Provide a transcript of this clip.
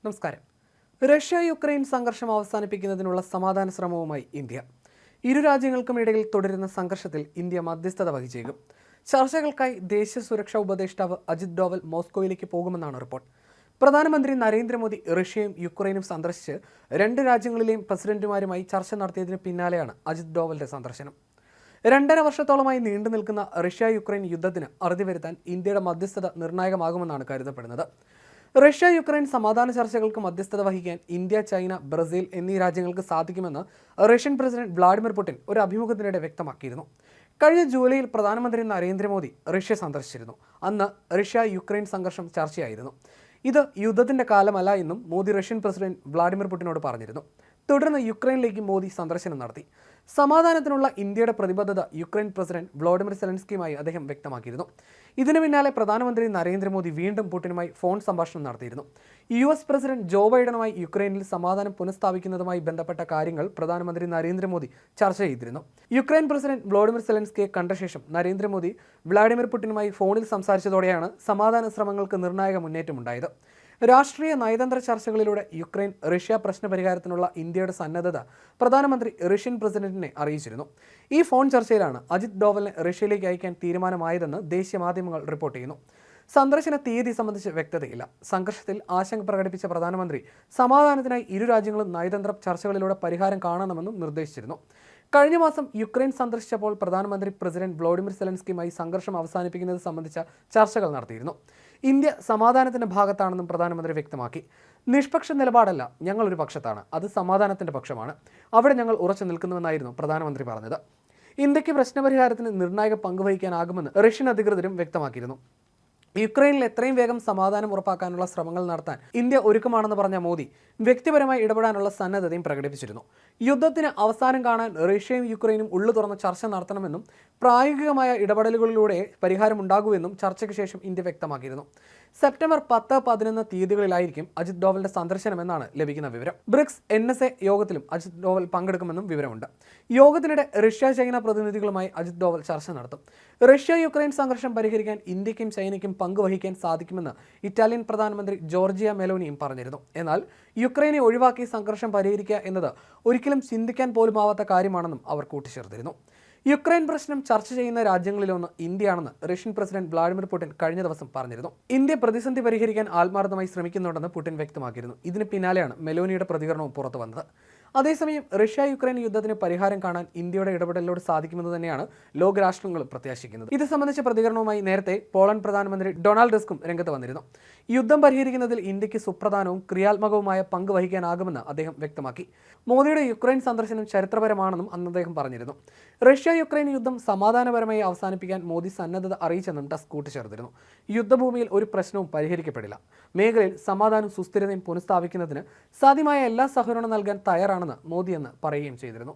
നമസ്കാരം. റഷ്യ-യുക്രൈൻ സംഘർഷം അവസാനിപ്പിക്കുന്നതിനുള്ള സമാധാന ശ്രമവുമായി ഇന്ത്യ. ഇരു രാജ്യങ്ങൾക്കും ഇടയിൽ തുടരുന്ന സംഘർഷത്തിൽ ഇന്ത്യ മധ്യസ്ഥത വഹിച്ചേക്കും. ചർച്ചകൾക്കായി ദേശീയ സുരക്ഷാ ഉപദേഷ്ടാവ് അജിത് ഡോവൽ മോസ്കോയിലേക്ക് പോകുമെന്നാണ് റിപ്പോർട്ട്. പ്രധാനമന്ത്രി നരേന്ദ്രമോദി റഷ്യയും യുക്രൈനും സന്ദർശിച്ച് രണ്ട് രാജ്യങ്ങളിലെയും പ്രസിഡന്റുമാരുമായി ചർച്ച നടത്തിയതിന് പിന്നാലെയാണ് അജിത് ഡോവലിന്റെ സന്ദർശനം. 2.5 വർഷത്തോളമായി നീണ്ടു നിൽക്കുന്ന റഷ്യ-യുക്രൈൻ യുദ്ധത്തിന് അറുതി വരുത്താൻ ഇന്ത്യയുടെ മധ്യസ്ഥത നിർണായകമാകുമെന്നാണ് കരുതപ്പെടുന്നത്. റഷ്യ-യുക്രൈൻ സമാധാന ചർച്ചകൾക്ക് മധ്യസ്ഥത വഹിക്കാൻ ഇന്ത്യ, ചൈന, ബ്രസീൽ എന്നീ രാജ്യങ്ങൾക്ക് സാധിക്കുമെന്ന് റഷ്യൻ പ്രസിഡന്റ് വ്ളാഡിമിർ പുടിൻ ഒരു അഭിമുഖത്തിനിടെ വ്യക്തമാക്കിയിരുന്നു. കഴിഞ്ഞ ജൂലൈയിൽ പ്രധാനമന്ത്രി നരേന്ദ്രമോദി റഷ്യ സന്ദർശിച്ചിരുന്നു. അന്ന് റഷ്യ-യുക്രൈൻ സംഘർഷം ചർച്ചയായിരുന്നു. ഇത് യുദ്ധത്തിന്റെ കാലമല്ല എന്നും മോദി റഷ്യൻ പ്രസിഡന്റ് വ്ളാഡിമിർ പുടിനോട് പറഞ്ഞിരുന്നു. തുടർന്ന് യുക്രൈനിലേക്ക് മോദി സന്ദർശനം നടത്തി. സമാധാനത്തിനുള്ള ഇന്ത്യയുടെ പ്രതിബദ്ധത യുക്രൈൻ പ്രസിഡന്റ് വ്ളാഡിമിർ സെലൻസ്കിയുമായി അദ്ദേഹം വ്യക്തമാക്കിയിരുന്നു. ഇതിനു പിന്നാലെ പ്രധാനമന്ത്രി നരേന്ദ്രമോദി വീണ്ടും പുടിനുമായി ഫോൺ സംഭാഷണം നടത്തിയിരുന്നു. US പ്രസിഡന്റ് ജോ ബൈഡനുമായി യുക്രൈനിൽ സമാധാനം പുനഃസ്ഥാപിക്കുന്നതുമായി ബന്ധപ്പെട്ട കാര്യങ്ങൾ പ്രധാനമന്ത്രി നരേന്ദ്രമോദി ചർച്ച ചെയ്തിരുന്നു. യുക്രൈൻ പ്രസിഡന്റ് വ്ളാഡിമിർ സെലൻസ്കിയെ കണ്ട ശേഷം നരേന്ദ്രമോദി വ്ളാഡിമിർ പുടിനുമായി ഫോണിൽ സംസാരിച്ചതോടെയാണ് സമാധാന ശ്രമങ്ങൾക്ക് നിർണായക മുന്നേറ്റമുണ്ടായത്. രാഷ്ട്രീയ നയതന്ത്ര ചർച്ചകളിലൂടെ യുക്രൈൻ റഷ്യ പ്രശ്ന പരിഹാരത്തിനുള്ള ഇന്ത്യയുടെ സന്നദ്ധത പ്രധാനമന്ത്രി റഷ്യൻ പ്രസിഡന്റിനെ അറിയിച്ചിരുന്നു. ഈ ഫോൺ ചർച്ചയിലാണ് അജിത് ഡോവലിനെ റഷ്യയിലേക്ക് അയക്കാൻ തീരുമാനമായതെന്ന് ദേശീയ മാധ്യമങ്ങൾ റിപ്പോർട്ട് ചെയ്യുന്നു. സന്ദർശന തീയതി സംബന്ധിച്ച് വ്യക്തതയില്ല. സംഘർഷത്തിൽ ആശങ്ക പ്രകടിപ്പിച്ച പ്രധാനമന്ത്രി സമാധാനത്തിനായി ഇരു രാജ്യങ്ങളും നയതന്ത്ര ചർച്ചകളിലൂടെ പരിഹാരം കാണണമെന്നും നിർദ്ദേശിച്ചിരുന്നു. കഴിഞ്ഞ മാസം യുക്രൈൻ സന്ദർശിച്ചപ്പോൾ പ്രധാനമന്ത്രി പ്രസിഡന്റ് വ്ളാഡിമിർ സെലൻസ്കിയുമായി സംഘർഷം അവസാനിപ്പിക്കുന്നത് സംബന്ധിച്ച ചർച്ചകൾ നടത്തിയിരുന്നു. ഇന്ത്യ സമാധാനത്തിന്റെ ഭാഗത്താണെന്നും പ്രധാനമന്ത്രി വ്യക്തമാക്കി. നിഷ്പക്ഷ നിലപാടല്ല, ഞങ്ങൾ ഒരു പക്ഷത്താണ്, അത് സമാധാനത്തിന്റെ പക്ഷമാണ്, അവിടെ ഞങ്ങൾ ഉറച്ചു നിൽക്കുന്നുവെന്നായിരുന്നു പ്രധാനമന്ത്രി പറഞ്ഞത്. ഇന്ത്യക്ക് പ്രശ്നപരിഹാരത്തിന് നിർണായക പങ്കുവഹിക്കാനാകുമെന്ന് റഷ്യൻ അധികൃതരും വ്യക്തമാക്കിയിരുന്നു. യുക്രൈനിൽ എത്രയും വേഗം സമാധാനം ഉറപ്പാക്കാനുള്ള ശ്രമങ്ങൾ നടത്താൻ ഇന്ത്യ ഒരുക്കമാണെന്ന് പറഞ്ഞ മോദി വ്യക്തിപരമായി ഇടപെടാനുള്ള സന്നദ്ധതയും പ്രകടിപ്പിച്ചിരുന്നു. യുദ്ധത്തിന് അവസാനം കാണാൻ റഷ്യയും യുക്രൈനും ഉള്ളു തുറന്ന് ചർച്ച നടത്തണമെന്നും പ്രായോഗികമായ ഇടപെടലുകളിലൂടെ പരിഹാരമുണ്ടാകുമെന്നും ചർച്ചയ്ക്ക് ശേഷം ഇന്ത്യ വ്യക്തമാക്കിയിരുന്നു. സെപ്റ്റംബർ 10, 11 തീയതികളിലായിരിക്കും അജിത് ഡോവലിന്റെ സന്ദർശനമെന്നാണ് ലഭിക്കുന്ന വിവരം. ബ്രിക്സ് NSA യോഗത്തിലും അജിത് ഡോവൽ പങ്കെടുക്കുമെന്നും വിവരമുണ്ട്. യോഗത്തിനിടെ റഷ്യ, ചൈന പ്രതിനിധികളുമായി അജിത് ഡോവൽ ചർച്ച നടത്തും. റഷ്യ-യുക്രൈൻ സംഘർഷം പരിഹരിക്കാൻ ഇന്ത്യക്കും ചൈനയ്ക്കും പങ്കുവഹിക്കാൻ സാധിക്കുമെന്ന് ഇറ്റാലിയൻ പ്രധാനമന്ത്രി ജോർജിയ മെലോനിയും പറഞ്ഞിരുന്നു. എന്നാൽ യുക്രൈനെ ഒഴിവാക്കി സംഘർഷം പരിഹരിക്കുക എന്നത് ഒരിക്കലും ചിന്തിക്കാൻ പോലുമാവാത്ത കാര്യമാണെന്നും അവർ കൂട്ടിച്ചേർത്തിരുന്നു. യുക്രൈൻ പ്രശ്നം ചർച്ച ചെയ്യുന്ന രാജ്യങ്ങളിലൊന്ന് ഇന്ത്യയാണെന്ന് റഷ്യൻ പ്രസിഡന്റ് വ്ളാഡിമിർ പുടിൻ കഴിഞ്ഞ ദിവസം പറഞ്ഞിരുന്നു. ഇന്ത്യ പ്രതിസന്ധി പരിഹരിക്കാൻ ആത്മാർത്ഥമായി ശ്രമിക്കുന്നുണ്ടെന്ന് പുടിൻ വ്യക്തമാക്കിയിരുന്നു. ഇതിന് പിന്നാലെയാണ് മെലോനിയുടെ പ്രതികരണവും പുറത്തു വന്നത്. അതേസമയം റഷ്യ-യുക്രൈൻ യുദ്ധത്തിന് പരിഹാരം കാണാൻ ഇന്ത്യയുടെ ഇടപെടലിലൂടെ സാധിക്കുമെന്ന് തന്നെയാണ് ലോകരാഷ്ട്രങ്ങളും പ്രത്യാശിക്കുന്നത്. ഇത് സംബന്ധിച്ച പ്രതികരണവുമായി നേരത്തെ പോളണ്ട് പ്രധാനമന്ത്രി ഡൊണാൾഡ് ടസ്കും രംഗത്ത് വന്നിരുന്നു. യുദ്ധം പരിഹരിക്കുന്നതിൽ ഇന്ത്യക്ക് സുപ്രധാനവും ക്രിയാത്മകവുമായ പങ്ക് വഹിക്കാനാകുമെന്ന് അദ്ദേഹം വ്യക്തമാക്കി. മോദിയുടെ യുക്രൈൻ സന്ദർശനം ചരിത്രപരമാണെന്നും അന്ന് അദ്ദേഹം പറഞ്ഞിരുന്നു. റഷ്യ-യുക്രൈൻ യുദ്ധം സമാധാനപരമായി അവസാനിപ്പിക്കാൻ മോദി സന്നദ്ധത അറിയിച്ചെന്നും ടസ്ക് കൂട്ടിച്ചേർത്തിരുന്നു. യുദ്ധഭൂമിയിൽ ഒരു പ്രശ്നവും പരിഹരിക്കപ്പെടില്ല. മേഖലയിൽ സമാധാനവും സുസ്ഥിരതയും പുനഃസ്ഥാപിക്കുന്നതിന് സാധ്യമായ എല്ലാ സഹകരണവും നൽകാൻ തയ്യാറാണെന്ന് മോദി എന്ന് പറയുകയും ചെയ്തിരുന്നു.